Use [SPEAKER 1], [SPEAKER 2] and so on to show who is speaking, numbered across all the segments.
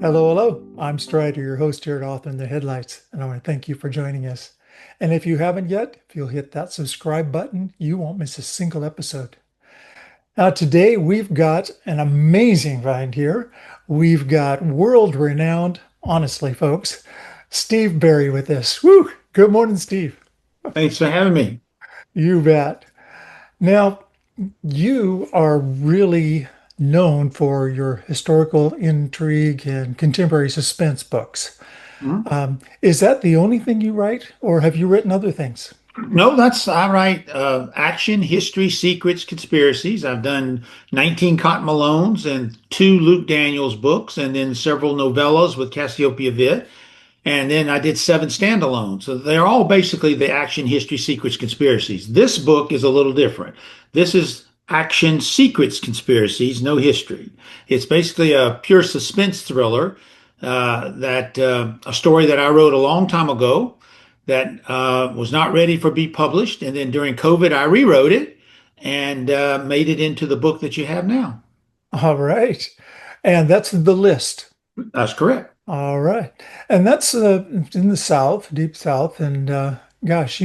[SPEAKER 1] Hello, hello. I'm Strider, your host here at Author in the Headlights, and I want to thank you for joining us. And if you haven't yet, if you'll hit that subscribe button, you won't miss a single episode. Now, today we've got an amazing find here. We've got world-renowned, honestly, folks, Steve Berry with us. Woo! Good morning, Steve.
[SPEAKER 2] Thanks for having me.
[SPEAKER 1] You bet. Now, you are really known for your historical intrigue and contemporary suspense books.
[SPEAKER 2] Mhm.
[SPEAKER 1] Is that the only thing you write, or have you written other things?
[SPEAKER 2] No, that's I write action, history, secrets, conspiracies. I've done 19 Cotton Malones and two Luke Daniels books, and then several novellas with Cassiopeia Vitt. And then I did seven standalones. So they're all basically the action, history, secrets, conspiracies. This book is a little different. This is action, secrets, conspiracies, no history. It's basically a pure suspense thriller that a story that I wrote a long time ago that was not ready for be published. And then during COVID, I rewrote it and made it into the book that you have now.
[SPEAKER 1] All right. And that's the list.
[SPEAKER 2] That's correct.
[SPEAKER 1] All right. And that's in the South, deep South. And gosh,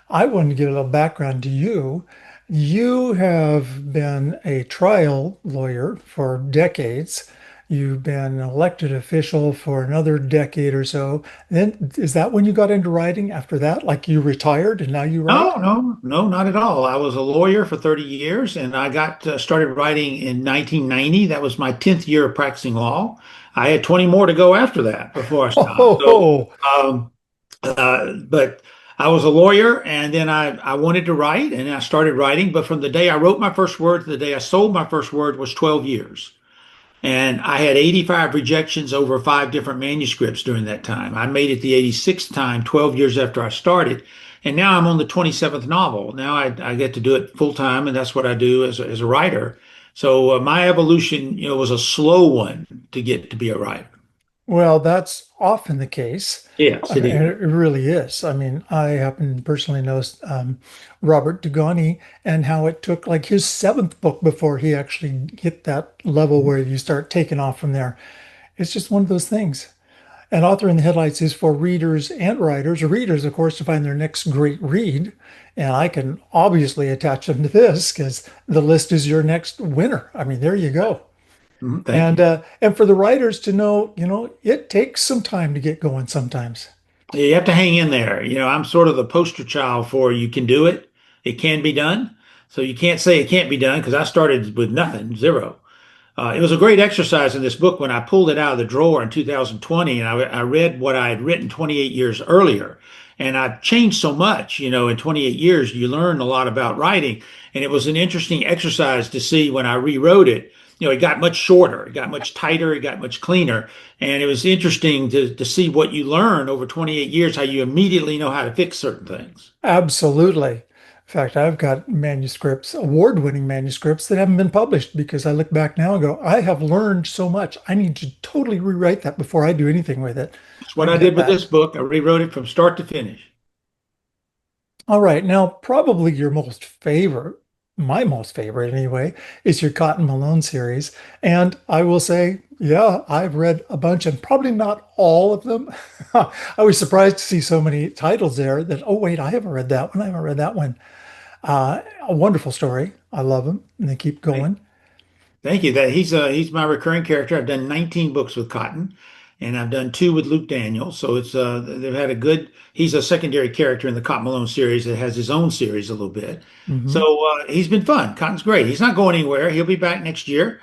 [SPEAKER 1] I want to give a little background to you. You have been a trial lawyer for decades. You've been an elected official for another decade or so. Then is that when you got into writing after that? Like you retired and now you
[SPEAKER 2] No,
[SPEAKER 1] write?
[SPEAKER 2] no, no, not at all. I was a lawyer for 30 years and I got started writing in 1990. That was my 10th year of practicing law. I had 20 more to go after that before I
[SPEAKER 1] Oh,
[SPEAKER 2] stopped.
[SPEAKER 1] ho, ho.
[SPEAKER 2] Um, but I was a lawyer and then I wanted to write and I started writing. But from the day I wrote my first word to the day I sold my first word was 12 years. And I had 85 rejections over five different manuscripts during that time. I made it the 86th time, 12 years after I started. And now I'm on the 27th novel. Now I get to do it full time, and that's what I do as a writer. So my evolution, was a slow one to get to be a writer.
[SPEAKER 1] Well, that's often the case.
[SPEAKER 2] Yes, it
[SPEAKER 1] And
[SPEAKER 2] is.
[SPEAKER 1] it really is. I mean, I happen to personally know Robert Dugoni and how it took like his seventh book before he actually hit that level where you start taking off from there. It's just one of those things. And Author in the Headlights is for readers and writers. Readers, of course, to find their next great read. And I can obviously attach them to this because the list is your next winner. I mean, there you go.
[SPEAKER 2] Mhm, thank
[SPEAKER 1] And
[SPEAKER 2] you.
[SPEAKER 1] uh, and for the writers to know, it takes some time to get going sometimes.
[SPEAKER 2] Yeah, you have to hang in there. I'm sort of the poster child for you can do it. It can be done. So you can't say it can't be done because I started with nothing, zero. It was a great exercise in this book when I pulled it out of the drawer in 2020 and I read what I had written 28 years earlier. And I've changed so much, in 28 years, you learn a lot about writing. And it was an interesting exercise to see when I rewrote it. It got much shorter, it got much tighter, it got much cleaner. And it was interesting to see what you learn over 28 years, how you immediately know how to fix certain things.
[SPEAKER 1] Absolutely. In fact, I've got manuscripts, award-winning manuscripts that haven't been published because I look back now and go, I have learned so much. I need to totally rewrite that before I do anything with it.
[SPEAKER 2] That's
[SPEAKER 1] I
[SPEAKER 2] what I
[SPEAKER 1] get
[SPEAKER 2] did with
[SPEAKER 1] that.
[SPEAKER 2] this book. I rewrote it from start to finish.
[SPEAKER 1] All right. Now, probably my most favorite anyway, is your Cotton Malone series. And I will say, yeah, I've read a bunch and probably not all of them. I was surprised to see so many titles there that, oh, wait, I haven't read that one. I haven't read that one. A wonderful story. I love them and they keep going.
[SPEAKER 2] Thank you. That he's my recurring character. I've done 19 books with Cotton, and I've done two with Luke Daniels. So it's they've had a good. He's a secondary character in the Cotton Malone series that has his own series a little bit.
[SPEAKER 1] Hmm.
[SPEAKER 2] So he's been fun. Cotton's great. He's not going anywhere. He'll be back next year.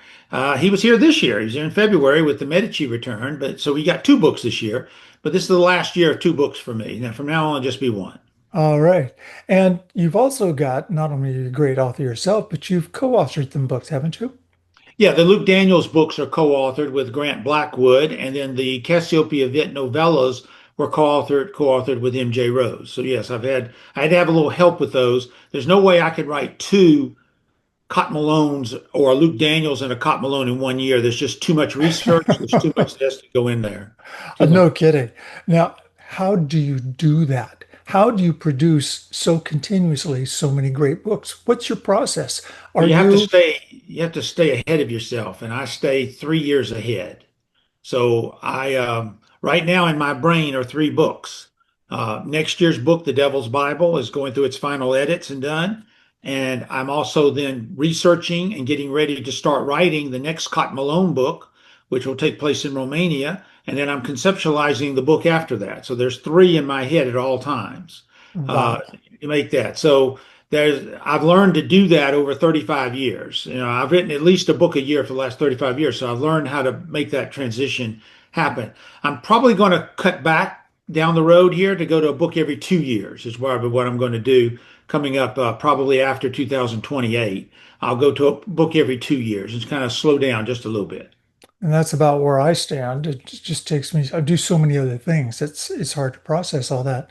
[SPEAKER 2] He was here this year. He was here in February with the Medici return. But so we got two books this year. But this is the last year of two books for me. Now from now on, it'll just be one.
[SPEAKER 1] All right. And you've also got not only a great author yourself, but you've co-authored some books, haven't you?
[SPEAKER 2] Yeah, the Luke Daniels books are co-authored with Grant Blackwood, and then the Cassiopeia Vitt novellas were co-authored with M.J. Rose. So yes, I had to have a little help with those. There's no way I could write two Cotton Malones or a Luke Daniels and a Cotton Malone in one year. There's just too much research. There's too much that has to go in there. Too much.
[SPEAKER 1] No kidding. Now, how do you do that? How do you produce so continuously so many great books? What's your process? Are
[SPEAKER 2] Well,
[SPEAKER 1] you
[SPEAKER 2] you have to stay ahead of yourself, and I stay 3 years ahead. So right now in my brain are three books. Next year's book, The Devil's Bible, is going through its final edits and done. And I'm also then researching and getting ready to start writing the next Scott Malone book, which will take place in Romania. And then I'm conceptualizing the book after that. So there's three in my head at all times. Uh,
[SPEAKER 1] Wow.
[SPEAKER 2] to make that. So I've learned to do that over 35 years. I've written at least a book a year for the last 35 years. So I've learned how to make that transition happen. I'm probably going to cut back down the road here to go to a book every 2 years is what I'm going to do coming up, probably after 2028. I'll go to a book every 2 years and kind of slow down just a little bit.
[SPEAKER 1] And that's about where I stand. It just takes me, I do so many other things. It's hard to process all that.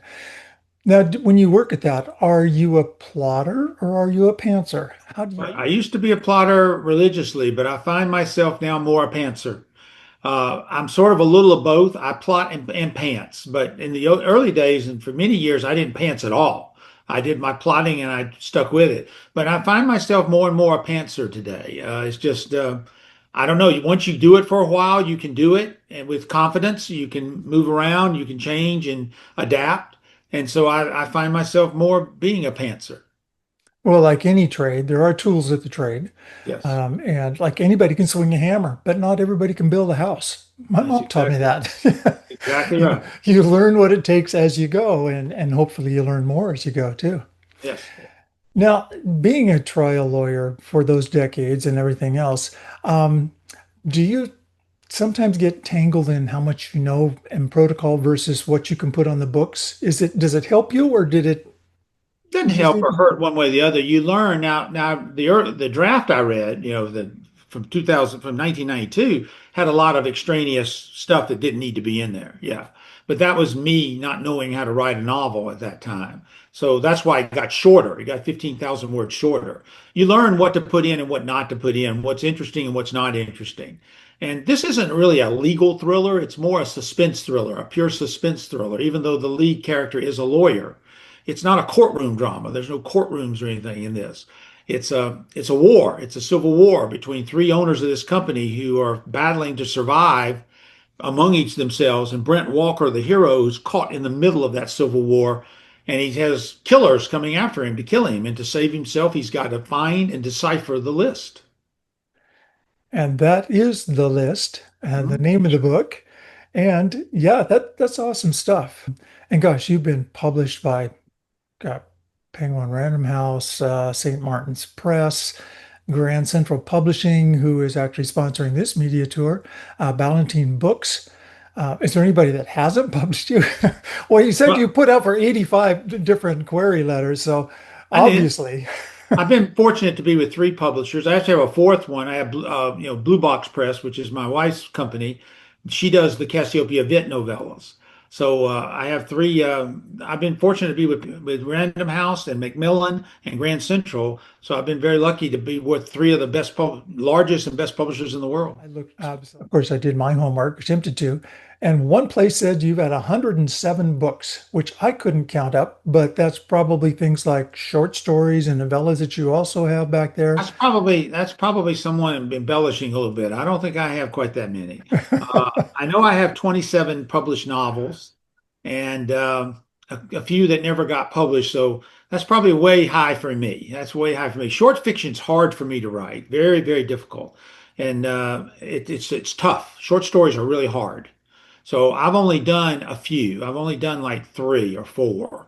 [SPEAKER 1] Now, when you work at that, are you a plotter or are you a pantser? How do you?
[SPEAKER 2] I used to be a plotter religiously, but I find myself now more a pantser. I'm sort of a little of both. I plot and pants, but in the early days and for many years, I didn't pants at all. I did my plotting and I stuck with it. But I find myself more and more a pantser today. It's just, I don't know. Once you do it for a while, you can do it, and with confidence, you can move around, you can change and adapt. And so I find myself more being a pantser.
[SPEAKER 1] Well, like any trade, there are tools of the trade.
[SPEAKER 2] Yes,
[SPEAKER 1] And like anybody can swing a hammer, but not everybody can build a house. My
[SPEAKER 2] that's
[SPEAKER 1] mom taught me
[SPEAKER 2] exactly
[SPEAKER 1] that.
[SPEAKER 2] exactly
[SPEAKER 1] You,
[SPEAKER 2] right.
[SPEAKER 1] you learn what it takes as you go, and hopefully you learn more as you go too.
[SPEAKER 2] Yes.
[SPEAKER 1] Now, being a trial lawyer for those decades and everything else, um, do you sometimes get tangled in how much you know in protocol versus what you can put on the books? Does it help you or did it
[SPEAKER 2] Doesn't
[SPEAKER 1] just
[SPEAKER 2] help or
[SPEAKER 1] even?
[SPEAKER 2] hurt one way or the other. You learn now. The draft I read, from 2000 from 1992 had a lot of extraneous stuff that didn't need to be in there. Yeah, but that was me not knowing how to write a novel at that time. So that's why it got shorter. It got 15,000 words shorter. You learn what to put in and what not to put in, what's interesting and what's not interesting. And this isn't really a legal thriller. It's more a suspense thriller, a pure suspense thriller, even though the lead character is a lawyer. It's not a courtroom drama. There's no courtrooms or anything in this. It's a war. It's a civil war between three owners of this company who are battling to survive among each themselves. And Brent Walker, the hero, is caught in the middle of that civil war, and he has killers coming after him to kill him. And to save himself, he's got to find and decipher the list.
[SPEAKER 1] And that is the list and the
[SPEAKER 2] Mhm.
[SPEAKER 1] name of the book. And yeah, that's awesome stuff. And gosh, you've been published by got Penguin Random House, St. Martin's Press, Grand Central Publishing, who is actually sponsoring this media tour, Ballantine Books. Is there anybody that hasn't published you? Well, you said you
[SPEAKER 2] Well,
[SPEAKER 1] put out for 85 different query letters, so
[SPEAKER 2] I did.
[SPEAKER 1] obviously.
[SPEAKER 2] I've been fortunate to be with three publishers. I actually have a fourth one. I have, Blue Box Press, which is my wife's company. She does the Cassiopeia Vitt novellas. So I have three. I've been fortunate to be with Random House and Macmillan and Grand Central. So I've been very lucky to be with three of the largest and best publishers in the world.
[SPEAKER 1] I looked, of course, I did my homework, attempted to, and one place said you've had 107 books, which I couldn't count up, but that's probably things like short stories and novellas that you also have back there.
[SPEAKER 2] That's probably someone embellishing a little bit. I don't think I have quite that many. I know I have 27 published novels and a few that never got published. So that's probably way high for me. That's way high for me. Short fiction's hard for me to write. Very, very difficult, and it's tough. Short stories are really hard. So I've only done a few. I've only done like three or four.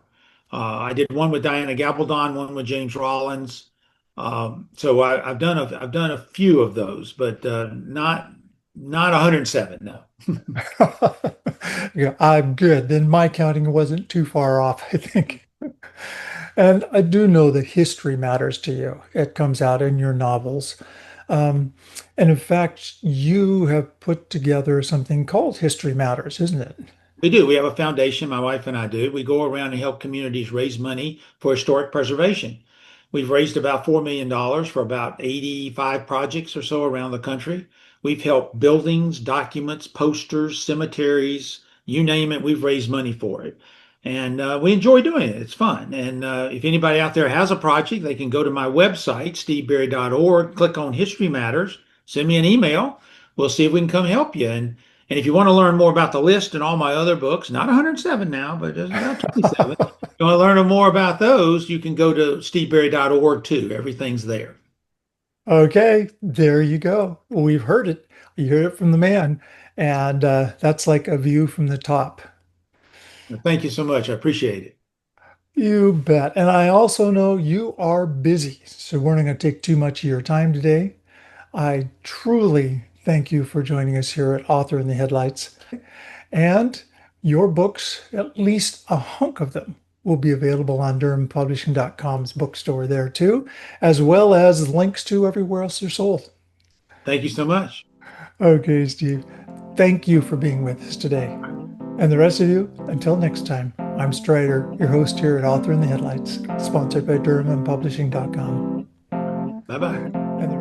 [SPEAKER 2] I did one with Diana Gabaldon, one with James Rollins. So I've done a few of those, but not 107. No.
[SPEAKER 1] Yeah, I'm good. Then my counting wasn't too far off, I think. And I do know that history matters to you. It comes out in your novels. Um, and in fact, you have put together something called History Matters, isn't it?
[SPEAKER 2] We do. We have a foundation, my wife and I do. We go around and help communities raise money for historic preservation. We've raised about $4 million for about 85 projects or so around the country. We've helped buildings, documents, posters, cemeteries, you name it, we've raised money for it. And we enjoy doing it. It's fun. And if anybody out there has a project, they can go to my website, steveberry.org, click on History Matters, send me an email. We'll see if we can come help you. And And if you want to learn more about the list and all my other books, not 107 now, but just about 27, if you want to learn more about those, you can go to steveberry.org too. Everything's there.
[SPEAKER 1] Okay, there you go. We've heard it. You heard it from the man. And that's like a view from the top.
[SPEAKER 2] Thank you so much. I appreciate it.
[SPEAKER 1] You bet. And I also know you are busy, so we're not going to take too much of your time today. I truly thank you for joining us here at Author in the Headlights. And your books, at least a hunk of them, will be available on DurhamPublishing.com's bookstore there too, as well as links to everywhere else they're sold.
[SPEAKER 2] Thank you so much.
[SPEAKER 1] Okay, Steve, thank you for being with us today. And the rest of you, until next time, I'm Strider, your host here at Author in the Headlights, sponsored by DurhamPublishing.com.
[SPEAKER 2] Bye bye.
[SPEAKER 1] And the